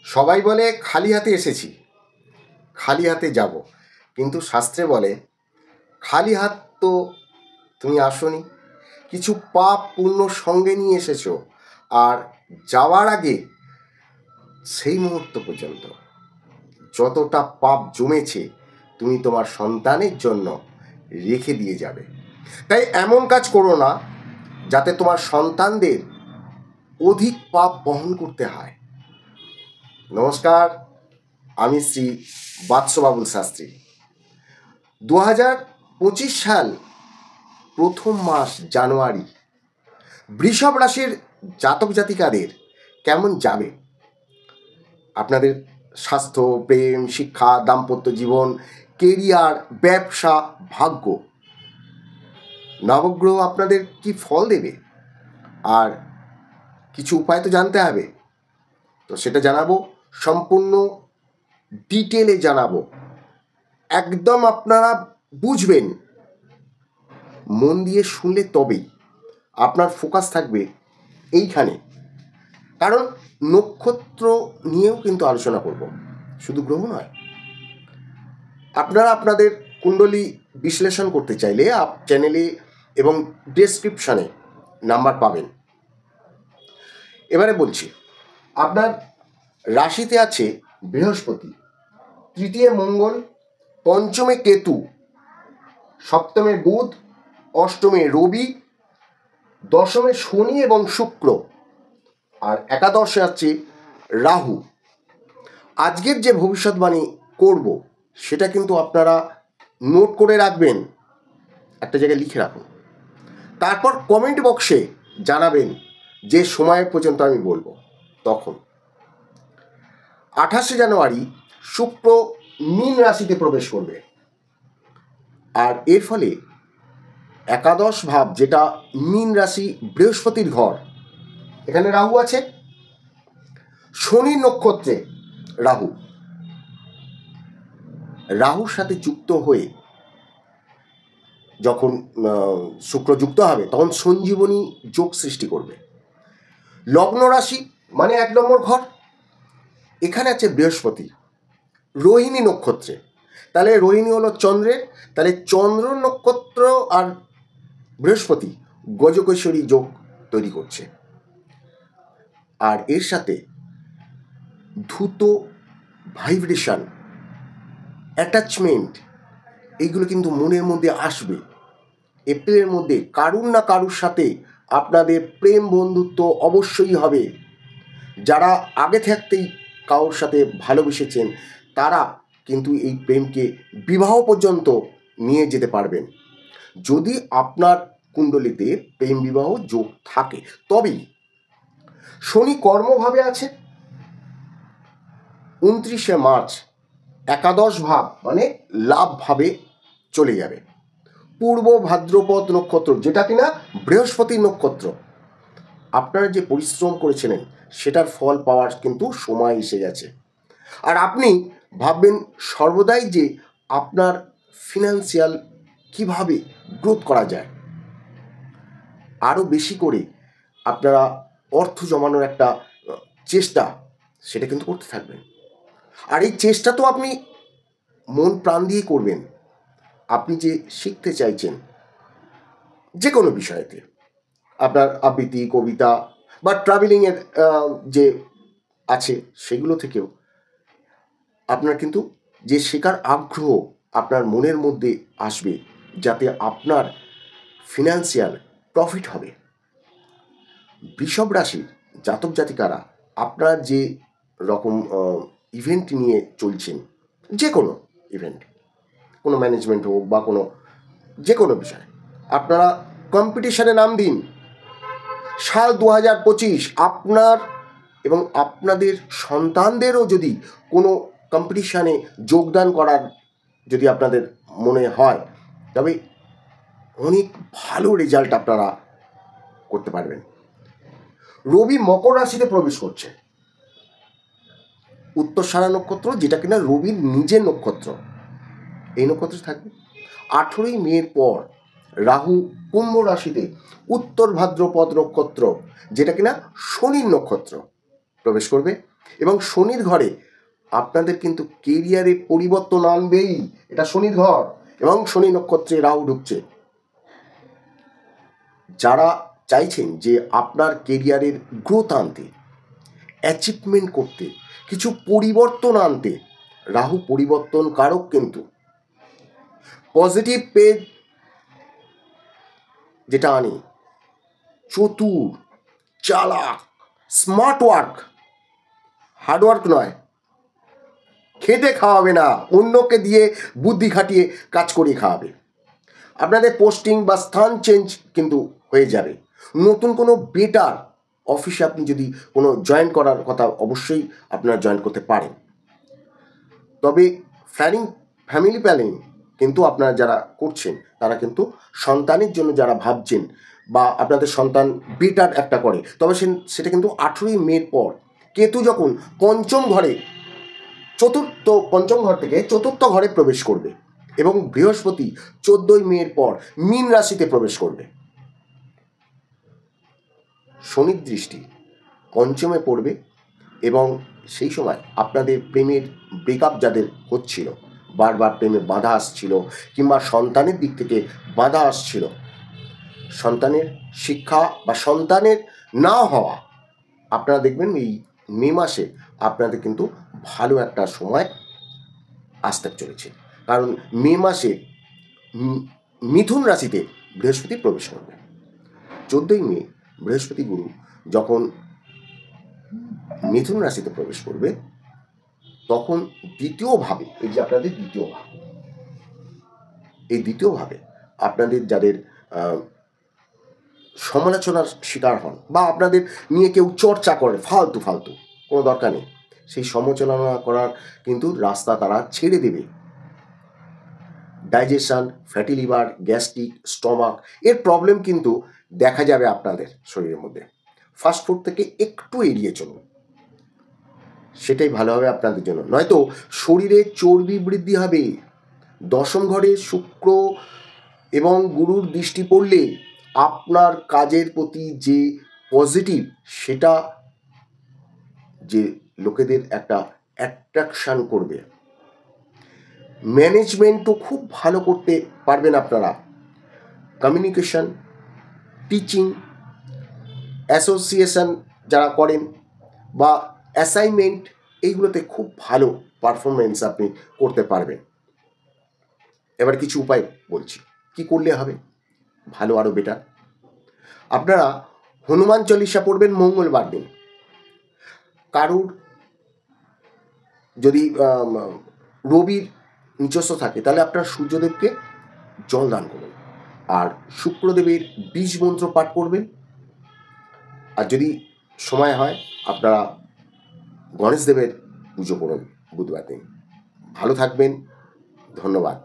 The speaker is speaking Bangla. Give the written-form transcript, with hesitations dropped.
সবাই বলে খালি হাতে এসেছি, খালি হাতে যাব, কিন্তু শাস্ত্রে বলে খালি হাত তো তুমি আসোনি, কিছু পাপ পুণ্য সঙ্গে নিয়ে এসেছো। আর যাওয়ার আগে সেই মুহূর্ত পর্যন্ত যতটা পাপ জমেছে তুমি তোমার সন্তানের জন্য রেখে দিয়ে যাবে। তাই এমন কাজ করো না যাতে তোমার সন্তানদের অধিক পাপ বহন করতে হয়। নমস্কার, আমি শ্রী বাৎসবাবুল শাস্ত্রী। 2025 সাল প্রথম মাস জানুয়ারি বৃষভ রাশির জাতক জাতিকাদের কেমন যাবে? আপনাদের স্বাস্থ্য, প্রেম, শিক্ষা, দাম্পত্য জীবন, কেরিয়ার, ব্যবসা, ভাগ্য, নবগ্রহ আপনাদের কি ফল দেবে? আর কিছু উপায় তো জানতে হবে, তো সেটা জানাবো, সম্পূর্ণ ডিটেলে জানাবো। একদম আপনারা বুঝবেন, মন দিয়ে শুনলে তবেই আপনার ফোকাস থাকবে এইখানে। কারণ নক্ষত্র নিয়েও কিন্তু আলোচনা করব, শুধু গ্রহ নয়। আপনারা আপনাদের কুণ্ডলী বিশ্লেষণ করতে চাইলে চ্যানেলে এবং ডেসক্রিপশানে নাম্বার পাবেন। এবারে বলছি, আপনার রাশিতে আছে বৃহস্পতি, তৃতীয় মঙ্গল, পঞ্চমে কেতু, সপ্তমে বুধ, অষ্টমে রবি, দশমে শনি এবং শুক্র, আর একাদশে আছে রাহু। আজকের যে ভবিষ্যৎবাণী করব সেটা কিন্তু আপনারা নোট করে রাখবেন, একটা জায়গায় লিখে রাখুন। তারপর কমেন্ট বক্সে জানাবেন যে সময় পর্যন্ত আমি বলবো। তখন 28শে জানুয়ারি শুক্র মীন রাশিতে প্রবেশ করবে, আর এর ফলে একাদশ ভাব, যেটা মীন রাশি, বৃহস্পতির ঘর, এখানে রাহু আছে। শনি নক্ষত্রে রাহু, রাহুর সাথে যুক্ত হয়ে যখন শুক্র যুক্ত হবে তখন সঞ্জীবনী যোগ সৃষ্টি করবে। লগ্ন রাশি মানে 1 নম্বর ঘর, এখানে আছে বৃহস্পতি রোহিণী নক্ষত্রে। তাহলে রোহিণী হলো চন্দ্রের, তাহলে চন্দ্র নক্ষত্র আর বৃহস্পতি গজকেশ্বরী যোগ তৈরি করছে। আর এর সাথে দ্রুত ভাইব্রেশন, অ্যাটাচমেন্ট, এইগুলো কিন্তু মনের মধ্যে আসবে। এপ্রিলের মধ্যে কারুর না কারুর সাথে আপনাদের প্রেম বন্ধুত্ব অবশ্যই হবে। যারা আগে থাকতেই কারোর সাথে ভালোবেসেছেন তারা কিন্তু এই প্রেমকে বিবাহ পর্যন্ত নিয়ে যেতে পারবেন, যদি আপনার কুণ্ডলিতে প্রেম বিবাহ যোগ থাকে তবেই। শনি কর্মভাবে আছে, 29শে মার্চ একাদশ ভাব মানে লাভ ভাবে চলে যাবে। পূর্ব ভাদ্রপদ নক্ষত্র, যেটা কিনা বৃহস্পতি নক্ষত্র, আপনারা যে পরিশ্রম করেছিলেন সেটার ফল পাওয়ার কিন্তু সময় এসে গেছে। আর আপনি ভাববেন সর্বদাই যে আপনার ফিনান্সিয়াল কিভাবে গ্রোথ করা যায়, আরও বেশি করে আপনারা অর্থ জমানোর একটা চেষ্টা, সেটা কিন্তু করতে থাকবেন। আর এই চেষ্টা তো আপনি মন প্রাণ দিয়ে করবেন। আপনি যে শিখতে চাইছেন যে কোনো বিষয়েতে, আপনার আবৃত্তি, কবিতা বা ট্রাভেলিংয়ের যে আছে সেগুলো থেকেও আপনার কিন্তু যে শেখার আগ্রহ আপনার মনের মধ্যে আসবে, যাতে আপনার ফিনান্সিয়াল প্রফিট হবে। বৃষভ রাশির জাতক জাতিকারা আপনারা যে রকম ইভেন্ট নিয়ে চলছেন, যে কোনো ইভেন্ট, কোনো ম্যানেজমেন্ট হোক বা কোনো যে কোনো বিষয়, আপনারা কম্পিটিশানে নাম দিন। সাল 2025 আপনার এবং আপনাদের সন্তানদেরও যদি কোনো কম্পিটিশানে যোগদান করার যদি আপনাদের মনে হয়, তবে অনেক ভালো রেজাল্ট আপনারা করতে পারবেন। রবি মকর রাশিতে প্রবেশ করছে, উত্তরসারা নক্ষত্র, যেটা কিনা রবির নিজের নক্ষত্র, এই নক্ষত্রে থাকবে। 18ই মের পর রাহু কুম্ভ রাশিতে উত্তর ভাদ্রপদ নক্ষত্র, যেটা কিনা শনির নক্ষত্র, প্রবেশ করবে। এবং শনির ঘরে আপনাদের কিন্তু কেরিয়ারে পরিবর্তন আনবেই, এটা শনির ঘর এবং শনি নক্ষত্রে রাহু ঢুকছে। যারা চাইছেন যে আপনার কেরিয়ারের গ্রোথ আনতে, অ্যাচিভমেন্ট করতে, কিছু পরিবর্তন আনতে, রাহু পরিবর্তন কারক কিন্তু পজিটিভ পেজ যেটা আনে, চতুর, চালাক, স্মার্ট ওয়ার্ক, হার্ডওয়ার্ক নয়, খেটে খাওয়াবে না, অন্যকে দিয়ে বুদ্ধি খাটিয়ে কাজ করিয়ে খাওয়াবে। আপনাদের পোস্টিং বা স্থান চেঞ্জ কিন্তু হয়ে যাবে। নতুন কোনো বেটার অফিসে আপনি যদি কোনো জয়েন করার কথা, অবশ্যই আপনারা জয়েন করতে পারেন। তবে ফ্যামিলি প্ল্যানিং কিন্তু আপনারা যারা করছেন তারা কিন্তু সন্তানের জন্য যারা ভাবছেন বা আপনাদের সন্তান বেটার একটা করে, তবে সেটা কিন্তু 18ই মের পর কেতু যখন পঞ্চম ঘর থেকে চতুর্থ ঘরে প্রবেশ করবে এবং বৃহস্পতি 14ই মের পর মীন রাশিতে প্রবেশ করবে। শনির দৃষ্টি পঞ্চমে পড়বে এবং সেই সময় আপনাদের প্রেমের ব্রেকআপ যাদের হচ্ছিল, বারবার প্রেমে বাধা আসছিল কিংবা সন্তানের দিক থেকে বাধা আসছিল, সন্তানের শিক্ষা বা সন্তানের না হওয়া, আপনারা দেখবেন এই মে মাসে আপনাদের কিন্তু ভালো একটা সময় আসতে চলেছে। কারণ মে মাসে মিথুন রাশিতে বৃহস্পতি প্রবেশ করবে। 14ই মে বৃহস্পতি গুরু যখন মিথুন রাশিতে প্রবেশ করবে, তখন দ্বিতীয়ভাবে, এই যে আপনাদের দ্বিতীয়ভাবে আপনাদের যাদের সমালোচনার শিকার হন বা আপনাদের নিয়ে কেউ চর্চা করে ফালতু কোনো দরকার নেই, সেই সমালোচনা করার কিন্তু রাস্তা তারা ছেড়ে দেবে। Digestion, fatty liver, gastric, stomach এর প্রবলেম কিন্তু দেখা যাবে আপনাদের শরীরের মধ্যে। ফাস্টফুড থেকে একটু এড়িয়ে চলুন, সেটাই ভালো হবে আপনাদের জন্য, নয়তো শরীরে চর্বি বৃদ্ধি হবে। দশম ঘরে শুক্র এবং গুরুর দৃষ্টি পড়লে আপনার কাজের প্রতি যে পজিটিভ, সেটা যে লোকেদের একটা অ্যাট্রাকশান করবে। ম্যানেজমেন্টও খুব ভালো করতে পারবেন আপনারা। কমিউনিকেশন, টিচিং, অ্যাসোসিয়েশন যারা করেন বা অ্যাসাইনমেন্ট, এইগুলোতে খুব ভালো পারফরমেন্স আপনি করতে পারবেন। এবার কিছু উপায় বলছি, কি করলে হবে ভালো, আরও বেটার। আপনারা হনুমান চল্লিশা পড়বেন মঙ্গলবার দিন। কারুর যদি রবির নিজস্ব থাকে তাহলে আপনারা সূর্যদেবকে জল দান করুন, আর শুক্রদেবের বীজ মন্ত্র পাঠ করবেন। আর যদি সময় হয় আপনারা গণেশ দেবের পুজো করুন বুধবার দিন। ভালো থাকবেন, ধন্যবাদ।